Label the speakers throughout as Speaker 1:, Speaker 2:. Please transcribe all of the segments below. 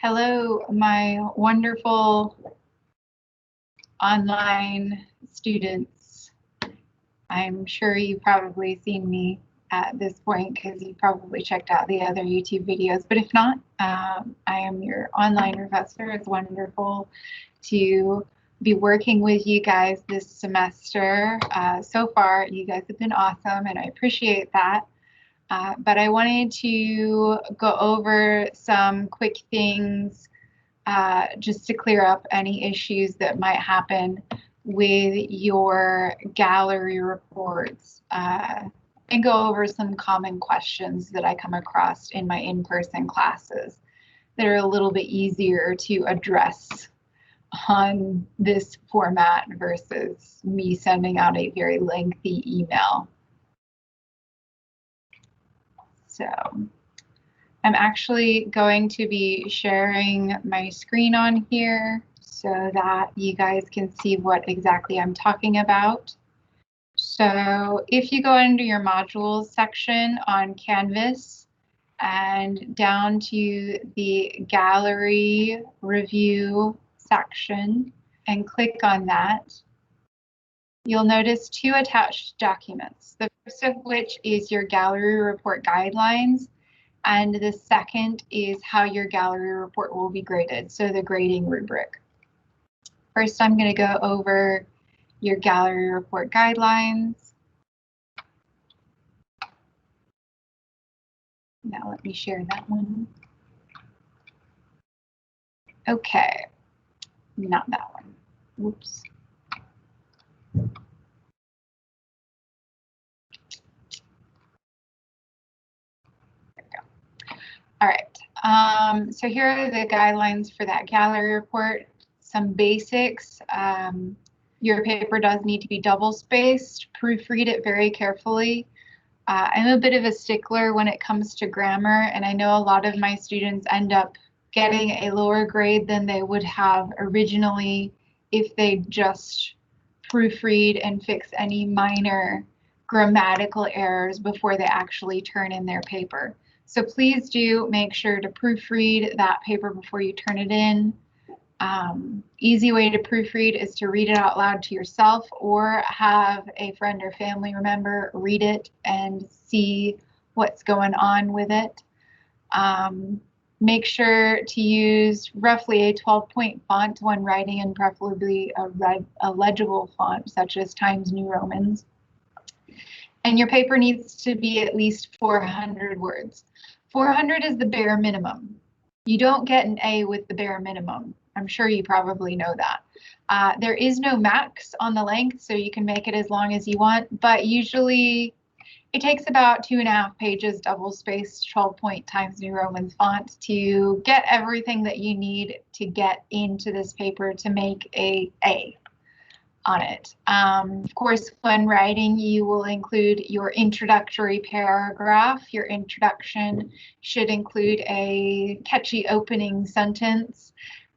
Speaker 1: Hello, my wonderful online students. I'm sure you've probably seen me at this point because you probably checked out the other YouTube videos, but if not, I am your online professor. It's wonderful to be working with you guys this semester. So far, you guys have been awesome, and I appreciate that. But I wanted to go over some quick things just to clear up any issues that might happen with your gallery reports and go over some common questions that I come across in my in-person classes that are a little bit easier to address on this format versus me sending out a very lengthy email. So I'm actually going to be sharing my screen on here so that you guys can see what exactly I'm talking about. So if you go into your modules section on Canvas and down to the gallery review section and click on that, you'll notice two attached documents, the first of which is your gallery report guidelines, and the second is how your gallery report will be graded, so the grading rubric. First, I'm going to go over your gallery report guidelines. Now let me share that one. Okay, not that one. Whoops. All right, so here are the guidelines for that gallery report. Some basics. Your paper does need to be double spaced. Proofread it very carefully. I'm a bit of a stickler when it comes to grammar, and I know a lot of my students end up getting a lower grade than they would have originally if they just proofread and fix any minor grammatical errors before they actually turn in their paper. So please do make sure to proofread that paper before you turn it in. Easy way to proofread is to read it out loud to yourself or have a friend or family member read it and see what's going on with it. Make sure to use roughly a 12-point font when writing, and preferably a legible font such as Times New Roman. And your paper needs to be at least 400 words. 400 is the bare minimum. You don't get an A with the bare minimum. I'm sure you probably know that. There is no max on the length, so you can make it as long as you want, but usually it takes about 2.5 pages double-spaced 12-point Times New Roman font to get everything that you need to get into this paper to make a A on it. Of course, when writing, you will include your introductory paragraph. Your introduction should include a catchy opening sentence,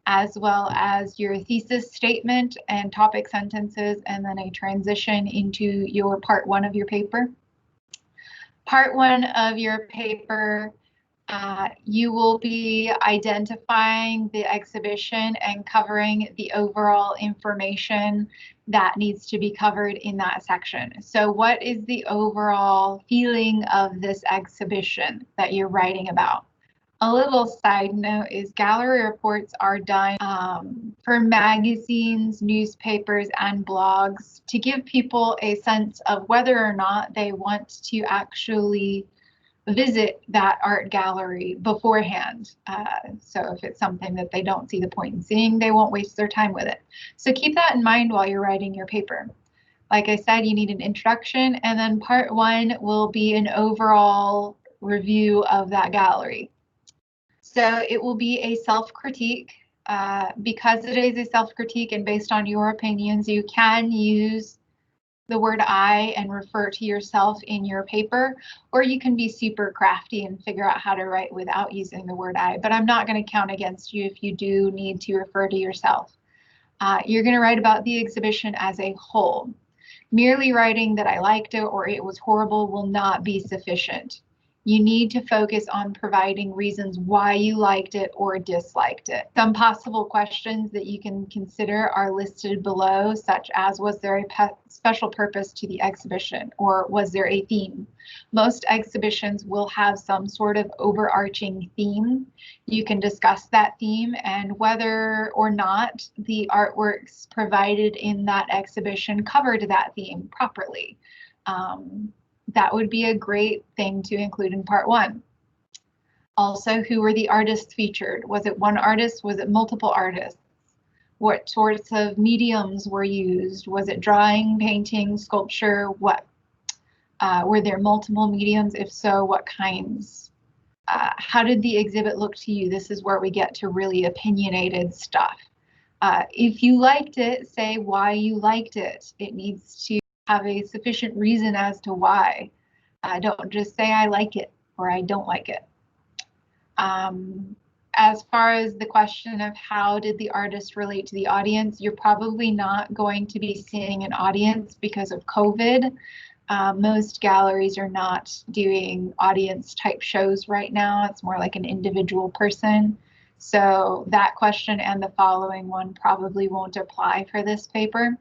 Speaker 1: as well as your thesis statement and topic sentences, and then a transition into your part one of your paper. Part one of your paper, you will be identifying the exhibition and covering the overall information that needs to be covered in that section. So what is the overall feeling of this exhibition that you're writing about? A little side note is gallery reports are done for magazines, newspapers, and blogs to give people a sense of whether or not they want to actually visit that art gallery beforehand. So if it's something that they don't see the point in seeing, they won't waste their time with it. So keep that in mind while you're writing your paper. Like I said, you need an introduction, and then part one will be an overall review of that gallery. So it will be a self-critique. Because it is a self-critique and based on your opinions, you can use the word I and refer to yourself in your paper, or you can be super crafty and figure out how to write without using the word I, but I'm not going to count against you if you do need to refer to yourself. You're going to write about the exhibition as a whole. Merely writing that I liked it or it was horrible will not be sufficient. You need to focus on providing reasons why you liked it or disliked it. Some possible questions that you can consider are listed below, such as, was there a special purpose to the exhibition, or was there a theme? Most exhibitions will have some sort of overarching theme. You can discuss that theme and whether or not the artworks provided in that exhibition covered that theme properly. That would be a great thing to include in part 1. Also, who were the artists featured? Was it one artist? Was it multiple artists? What sorts of mediums were used? Was it drawing, painting, sculpture? What? Were there multiple mediums? If so, what kinds? How did the exhibit look to you? This is where we get to really opinionated stuff. If you liked it, say why you liked it. It needs to have a sufficient reason as to why. Don't just say I like it or I don't like it. As far as the question of how did the artist relate to the audience, you're probably not going to be seeing an audience because of COVID. Most galleries are not doing audience type shows right now. It's more like an individual person. So that question and the following one probably won't apply for this paper.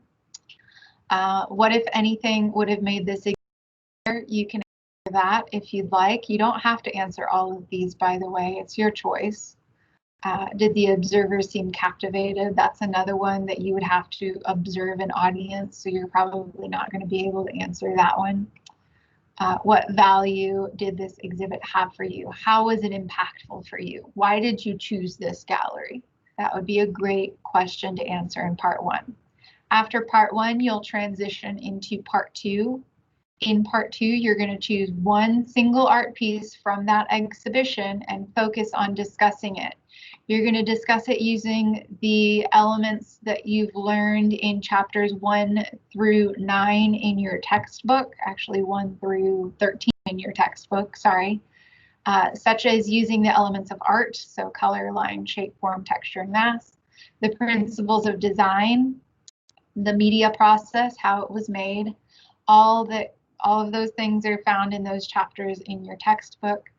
Speaker 1: What, if anything, would have made this easier? You can answer that if you'd like. You don't have to answer all of these, by the way. It's your choice. Did the observer seem captivated? That's another one that you would have to observe an audience, so you're probably not going to be able to answer that one. What value did this exhibit have for you? How was it impactful for you? Why did you choose this gallery? That would be a great question to answer in part 1. After part 1, you'll transition into part 2. In part 2, you're going to choose one single art piece from that exhibition and focus on discussing it. You're going to discuss it using the elements that you've learned in chapters 1 through 9 in your textbook, actually 1 through 13 in your textbook, sorry, such as using the elements of art, so color, line, shape, form, texture, and mass, the principles of design, the media process, how it was made, all of those things are found in those chapters in your textbook.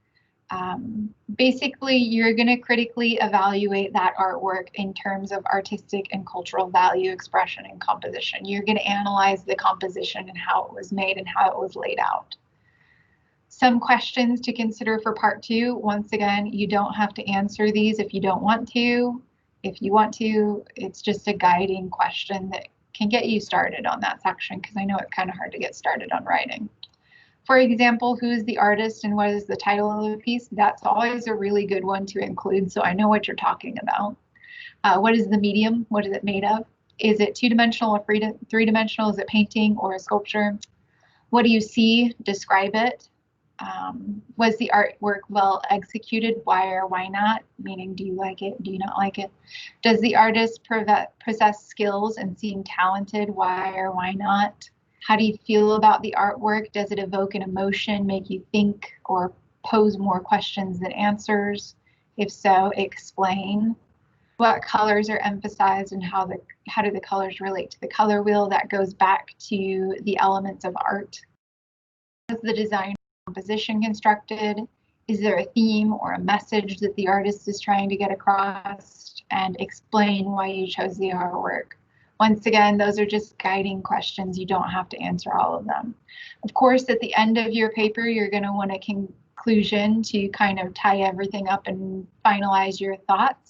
Speaker 1: Basically, you're going to critically evaluate that artwork in terms of artistic and cultural value, expression, and composition. You're going to analyze the composition and how it was made and how it was laid out. Some questions to consider for part 2. Once again, you don't have to answer these if you don't want to. If you want to, it's just a guiding question that can get you started on that section, because I know it's kind of hard to get started on writing. For example, who is the artist and what is the title of the piece? That's always a really good one to include, so I know what you're talking about. What is the medium? What is it made of? Is it 2-dimensional or 3-dimensional? Is it painting or a sculpture? What do you see? Describe it. Was the artwork well executed? Why or why not? Meaning, do you like it? Do you not like it? Does the artist possess skills and seem talented? Why or why not? How do you feel about the artwork? Does it evoke an emotion, make you think, or pose more questions than answers? If so, explain. What colors are emphasized and how do the colors relate to the color wheel? That goes back to the elements of art. Is the design composition constructed? Is there a theme or a message that the artist is trying to get across? And explain why you chose the artwork. Once again, those are just guiding questions. You don't have to answer all of them. Of course, at the end of your paper, you're going to want a conclusion to kind of tie everything up and finalize your thoughts.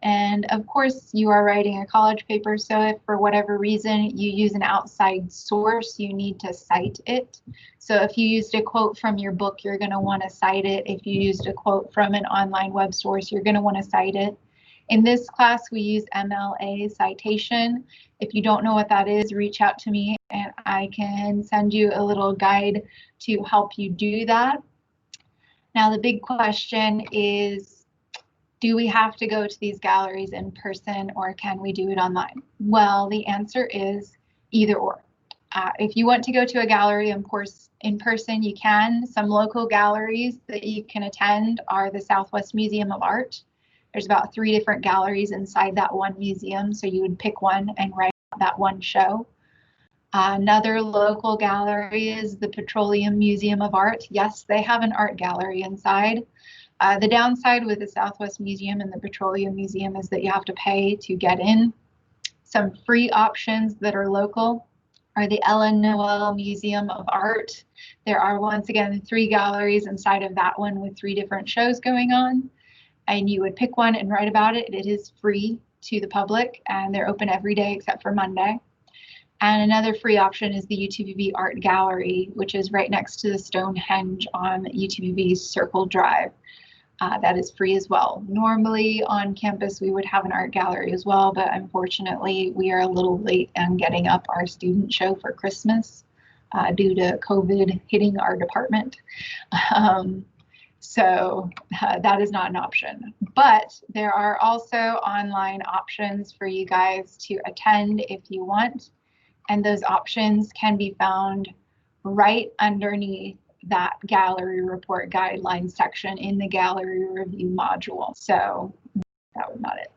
Speaker 1: And of course, you are writing a college paper, so if for whatever reason you use an outside source, you need to cite it. So if you used a quote from your book, you're going to want to cite it. If you used a quote from an online web source, you're going to want to cite it. In this class, we use MLA citation. If you don't know what that is, reach out to me and I can send you a little guide to help you do that. Now, the big question is, do we have to go to these galleries in person or can we do it online? Well, the answer is either or. If you want to go to a gallery, of course, in person, you can. Some local galleries that you can attend are the Southwest Museum of Art. There's about 3 different galleries inside that one museum, so you would pick one and write that one show. Another local gallery is the Petroleum Museum of Art. Yes, they have an art gallery inside. The downside with the Southwest Museum and the Petroleum Museum is that you have to pay to get in. Some free options that are local are the Ellen Noel Museum of Art. There are, once again, 3 galleries inside of that one with 3 different shows going on. And you would pick one and write about it. It is free to the public and they're open every day except for Monday. And another free option is the UTVB Art Gallery, which is right next to the Stonehenge on UTVB's Circle Drive. That is free as well. Normally on campus, we would have an art gallery as well, but unfortunately, we are a little late on getting up our student show for Christmas due to COVID hitting our department. So that is not an option. But there are also online options for you guys to attend if you want. And those options can be found right underneath that gallery report guidelines section in the gallery review module. So that was not it.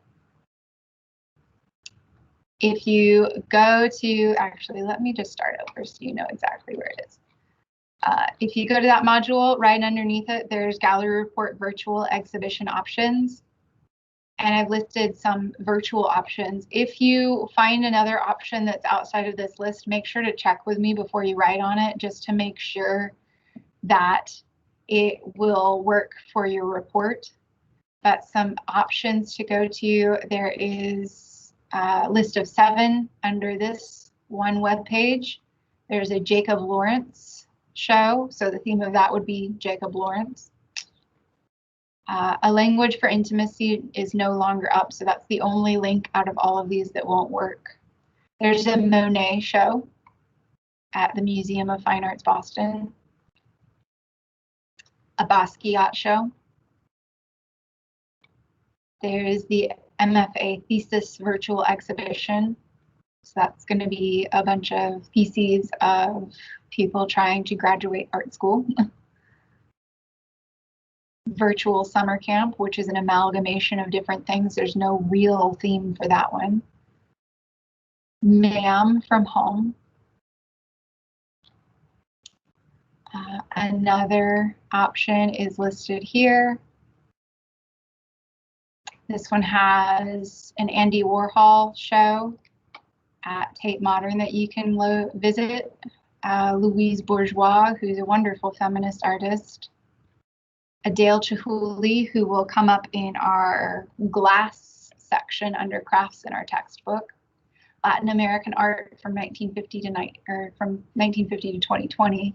Speaker 1: If you go to, actually, let me just start over so you know exactly where it is. If you go to that module, right underneath it, there's gallery report virtual exhibition options. And I've listed some virtual options. If you find another option that's outside of this list, make sure to check with me before you write on it, just to make sure that it will work for your report. But some options to go to, there is a list of 7 under this one web page. There's a Jacob Lawrence show, so the theme of that would be Jacob Lawrence. A language for intimacy is no longer up, so that's the only link out of all of these that won't work. There's a Monet show at the Museum of Fine Arts, Boston. A Basquiat show. There is the MFA thesis virtual exhibition. So that's going to be a bunch of theses of people trying to graduate art school. Virtual summer camp, which is an amalgamation of different things. There's no real theme for that one. MAM from home. Another option is listed here. This one has an Andy Warhol show at Tate Modern that you can visit. Louise Bourgeois, who's a wonderful feminist artist. Adele Chihuly, who will come up in our glass section under crafts in our textbook. Latin American art from 1950 to 2020.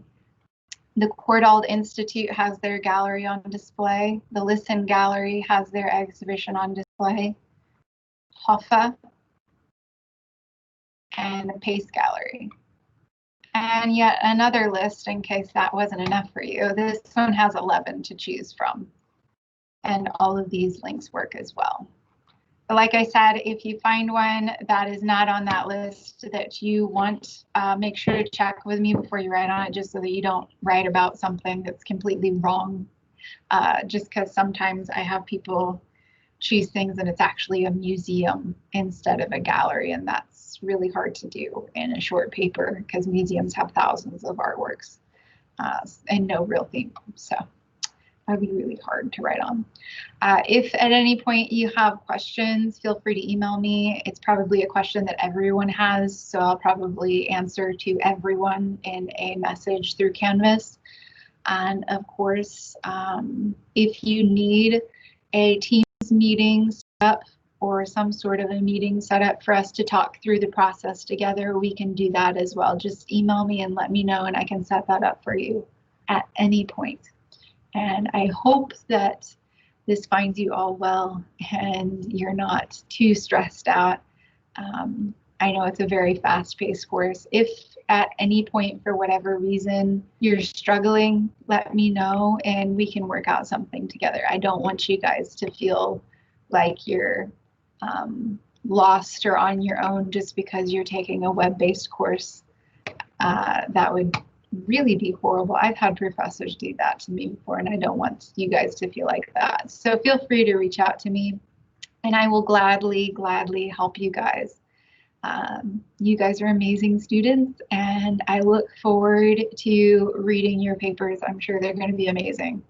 Speaker 1: The Courtauld Institute has their gallery on display. The Listen Gallery has their exhibition on display. Hoffa and the Pace Gallery. And yet another list in case that wasn't enough for you. This one has 11 to choose from. And all of these links work as well. But like I said, if you find one that is not on that list that you want, make sure to check with me before you write on it, just so that you don't write about something that's completely wrong. Just because sometimes I have people choose things and it's actually a museum instead of a gallery, and that's really hard to do in a short paper because museums have thousands of artworks and no real theme. So that'd be really hard to write on. If at any point you have questions, feel free to email me. It's probably a question that everyone has, so I'll probably answer to everyone in a message through Canvas. And of course, if you need a Teams meeting set up or some sort of a meeting set up for us to talk through the process together, we can do that as well. Just email me and let me know, and I can set that up for you at any point. And I hope that this finds you all well and you're not too stressed out. I know it's a very fast-paced course. If at any point, for whatever reason, you're struggling, let me know and we can work out something together. I don't want you guys to feel like you're lost or on your own just because you're taking a web-based course. That would really be horrible. I've had professors do that to me before, and I don't want you guys to feel like that. So feel free to reach out to me, and I will gladly help you guys. You guys are amazing students, and I look forward to reading your papers. I'm sure they're going to be amazing.